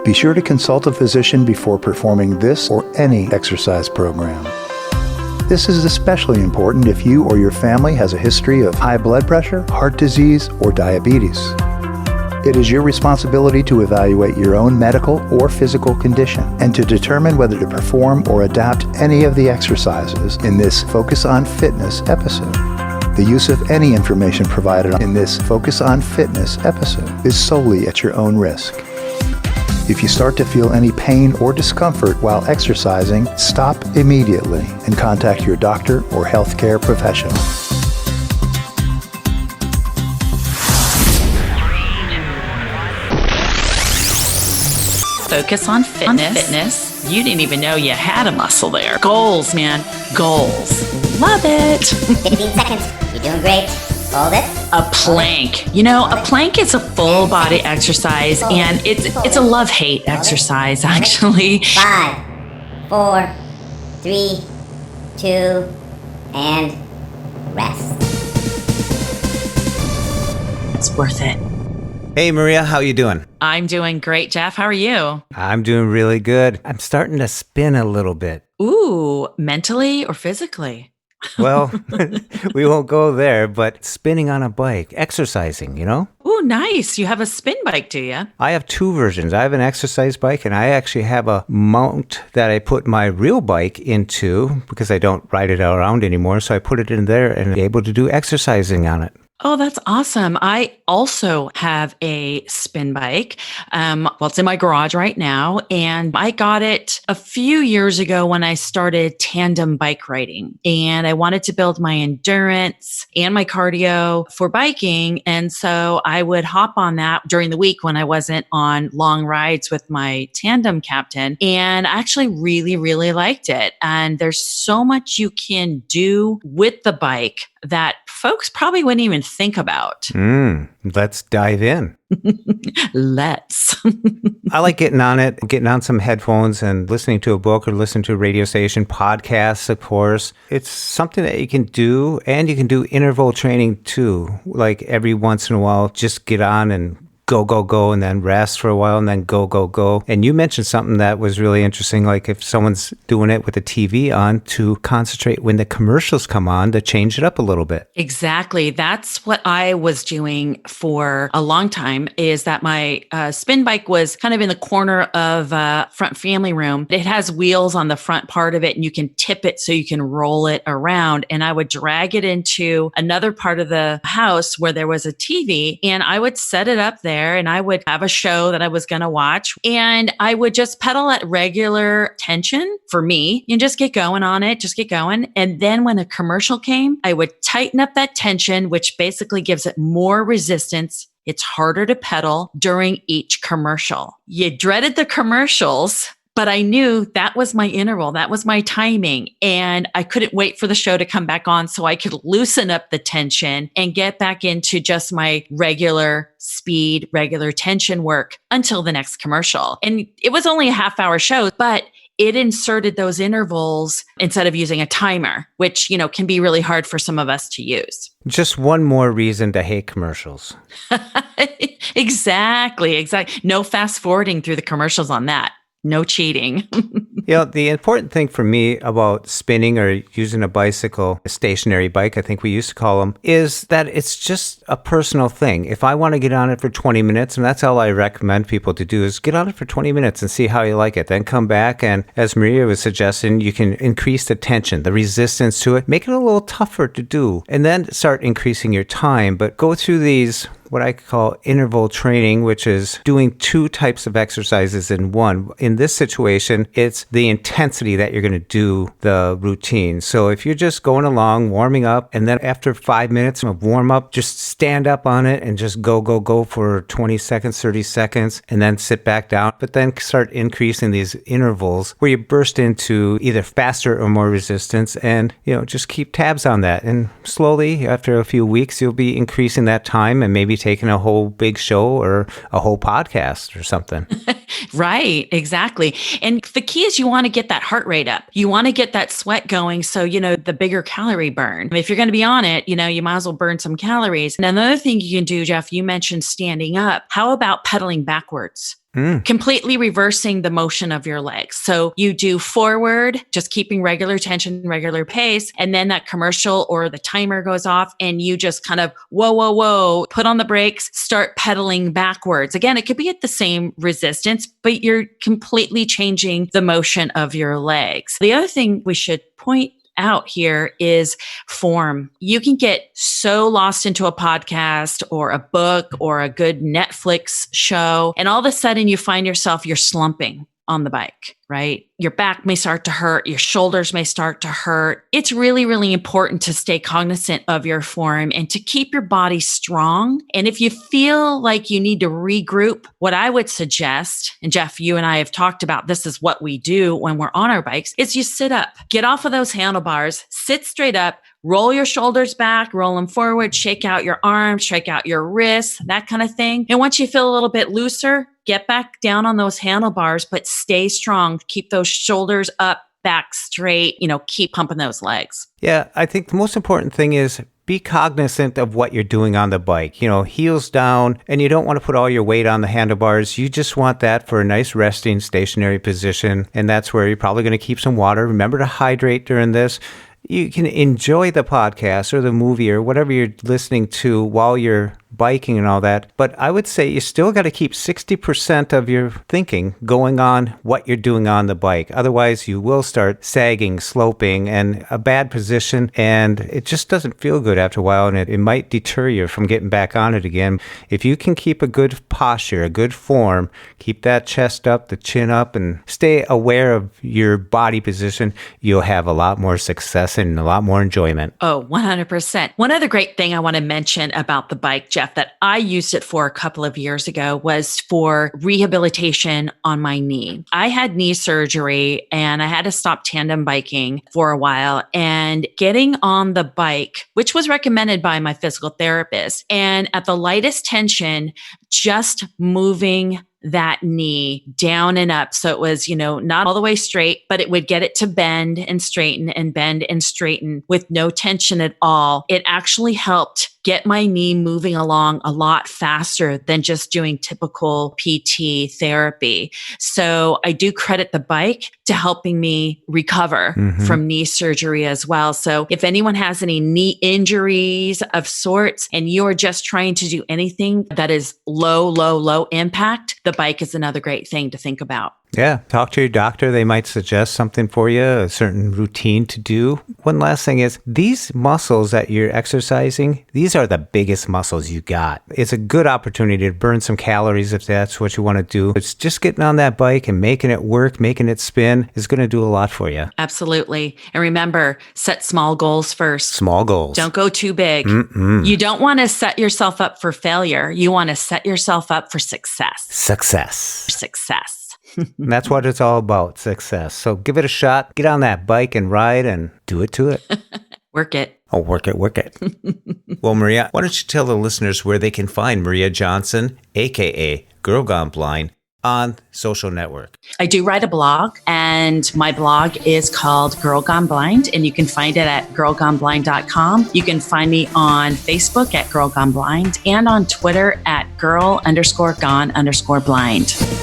Be sure to consult a physician before performing this or any exercise program. This is especially important if you or your family has a history of high blood pressure, heart disease, or diabetes. It is your responsibility to evaluate your own medical or physical condition and to determine whether to perform or adapt any of the exercises in this Focus on Fitness episode. The use of any information provided in this Focus on Fitness episode is solely at your own risk. If you start to feel any pain or discomfort while exercising, stop immediately and contact your doctor or healthcare professional. Focus on fitness. You didn't even know you had a muscle there. Goals, man. Goals. Love it. 15 seconds. You're doing great. Hold it. A plank. You know, a plank is a full body exercise, and it's a love-hate exercise, actually. 5, 4, 3, 2, and rest. It's worth it. Hey, Maria, how you doing? I'm doing great, Jeff. How are you? I'm doing really good. I'm starting to spin a little bit. Ooh, mentally or physically? Well, we won't go there, but spinning on a bike, exercising, you know? Ooh, nice. You have a spin bike, do you? I have two versions. I have an exercise bike, and I actually have a mount that I put my real bike into because I don't ride it around anymore. So I put it in there and I'm able to do exercising on it. Oh, that's awesome. I also have a spin bike. Well, it's in my garage right now. And I got it a few years ago when I started tandem bike riding. And I wanted to build my endurance and my cardio for biking. And so I would hop on that during the week when I wasn't on long rides with my tandem captain. And I actually really, really liked it. And there's so much you can do with the bike that folks probably wouldn't even think about. Let's dive in. Let's. I like getting on some headphones and listening to a book or listening to a radio station, podcasts, of course. It's something that you can do, and you can do interval training too. Like every once in a while, just get on and go, and then rest for a while, and then go. And you mentioned something that was really interesting, like if someone's doing it with the TV on, to concentrate when the commercials come on to change it up a little bit. Exactly. That's what I was doing for a long time, is that my spin bike was kind of in the corner of front family room. It has wheels on the front part of it, and you can tip it so you can roll it around. And I would drag it into another part of the house where there was a TV, and I would set it up there. And I would have a show that I was going to watch, and I would just pedal at regular tension for me and just get going on it, just get going. And then when a commercial came, I would tighten up that tension, which basically gives it more resistance. It's harder to pedal during each commercial. You dreaded the commercials, but I knew that was my interval. That was my timing. And I couldn't wait for the show to come back on so I could loosen up the tension and get back into just my regular speed, regular tension work until the next commercial. And it was only a half-hour show, but it inserted those intervals instead of using a timer, which, you know, can be really hard for some of us to use. Just one more reason to hate commercials. Exactly. No fast forwarding through the commercials on that. No cheating. You know, the important thing for me about spinning or using a bicycle, a stationary bike, I think we used to call them, is that it's just a personal thing. If I want to get on it for 20 minutes, and that's all I recommend people to do, is get on it for 20 minutes and see how you like it. Then come back, and as Maria was suggesting, you can increase the tension, the resistance to it, make it a little tougher to do, and then start increasing your time. But go through these, what I call interval training, which is doing two types of exercises in one. In this situation, it's the intensity that you're going to do the routine. So if you're just going along, warming up, and then after 5 minutes of warm up, just stand up on it and just go for 20 seconds, 30 seconds, and then sit back down. But then start increasing these intervals where you burst into either faster or more resistance, and, you know, just keep tabs on that. And slowly, after a few weeks, you'll be increasing that time and maybe taking a whole big show or a whole podcast or something. Right, exactly. And the key is you want to get that heart rate up. You want to get that sweat going. So, you know, the bigger calorie burn. If you're going to be on it, you know, you might as well burn some calories. And another thing you can do, Jeff, you mentioned standing up. How about pedaling backwards? completely reversing the motion of your legs. So you do forward, just keeping regular tension, regular pace. And then that commercial or the timer goes off and you just kind of, whoa, put on the brakes, start pedaling backwards. Again, it could be at the same resistance, but you're completely changing the motion of your legs. The other thing we should point out here is form. You can get so lost into a podcast or a book or a good Netflix show, and all of a sudden you find yourself, you're slumping on the bike, right? Your back may start to hurt. Your shoulders may start to hurt. It's really, really important to stay cognizant of your form and to keep your body strong. And if you feel like you need to regroup, what I would suggest, and Jeff, you and I have talked about, this is what we do when we're on our bikes, is you sit up, get off of those handlebars, sit straight up, roll your shoulders back, roll them forward, shake out your arms, shake out your wrists, that kind of thing. And once you feel a little bit looser, get back down on those handlebars, but stay strong. Keep those shoulders up, back straight, keep pumping those legs. Yeah, I think the most important thing is be cognizant of what you're doing on the bike. Heels down, and you don't want to put all your weight on the handlebars. You just want that for a nice resting stationary position. And that's where you're probably going to keep some water. Remember to hydrate during this. You can enjoy the podcast or the movie or whatever you're listening to while you're biking and all that. But I would say you still got to keep 60% of your thinking going on what you're doing on the bike. Otherwise, you will start sagging, sloping, and a bad position. And it just doesn't feel good after a while. And it might deter you from getting back on it again. If you can keep a good posture, a good form, keep that chest up, the chin up, and stay aware of your body position, you'll have a lot more success and a lot more enjoyment. Oh, 100%. One other great thing I want to mention about the bike, Jeff, that I used it for a couple of years ago was for rehabilitation on my knee. I had knee surgery and I had to stop tandem biking for a while, and getting on the bike, which was recommended by my physical therapist, and at the lightest tension, just moving that knee down and up. So it was, not all the way straight, but it would get it to bend and straighten and bend and straighten with no tension at all. It actually helped get my knee moving along a lot faster than just doing typical PT therapy. So I do credit the bike to helping me recover from knee surgery as well. So if anyone has any knee injuries of sorts and you're just trying to do anything that is low impact, the bike is another great thing to think about. Yeah, talk to your doctor. They might suggest something for you, a certain routine to do. One last thing is, these muscles that you're exercising, these are the biggest muscles you got. It's a good opportunity to burn some calories if that's what you want to do. It's just getting on that bike and making it work, making it spin is going to do a lot for you. Absolutely. And remember, set small goals first. Small goals. Don't go too big. You don't want to set yourself up for failure. You want to set yourself up for success. Success. And that's what it's all about, success. So give it a shot. Get on that bike and ride and do it to it. Work it. Oh, work it. Well, Maria, why don't you tell the listeners where they can find Maria Johnson, a.k.a. Girl Gone Blind, on social network? I do write a blog, and my blog is called Girl Gone Blind, and you can find it at girlgoneblind.com. You can find me on Facebook at Girl Gone Blind and on Twitter at girl_gone_blind.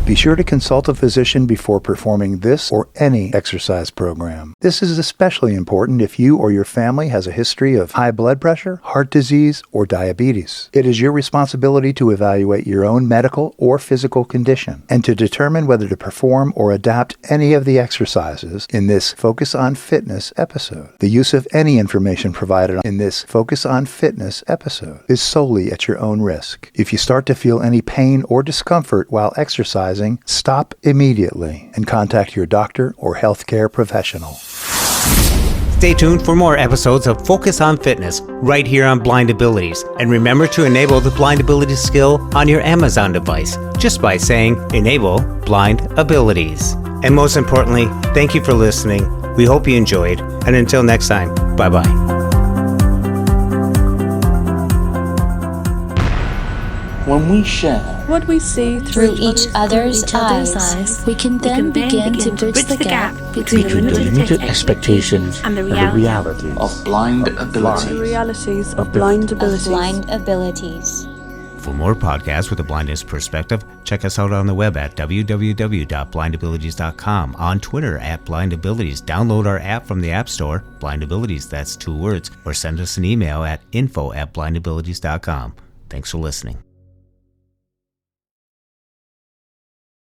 Be sure to consult a physician before performing this or any exercise program. This is especially important if you or your family has a history of high blood pressure, heart disease, or diabetes. It is your responsibility to evaluate your own medical or physical condition and to determine whether to perform or adapt any of the exercises in this Focus on Fitness episode. The use of any information provided in this Focus on Fitness episode is solely at your own risk. If you start to feel any pain or discomfort while exercising, stop immediately and contact your doctor or healthcare professional. Stay tuned for more episodes of Focus on Fitness right here on Blind Abilities. And remember to enable the Blind Abilities skill on your Amazon device just by saying Enable Blind Abilities. And most importantly, thank you for listening. We hope you enjoyed. And until next time, bye-bye. When we share what we see through each other's eyes, we can then begin to bridge the gap between the limited expectations and the realities of blind abilities. The realities of blind abilities. For more podcasts with a blindness perspective, check us out on the web at www.blindabilities.com, on Twitter at blindabilities. Download our app from the App Store, blindabilities, that's 2 words, or send us an email at info@blindabilities.com. Thanks for listening.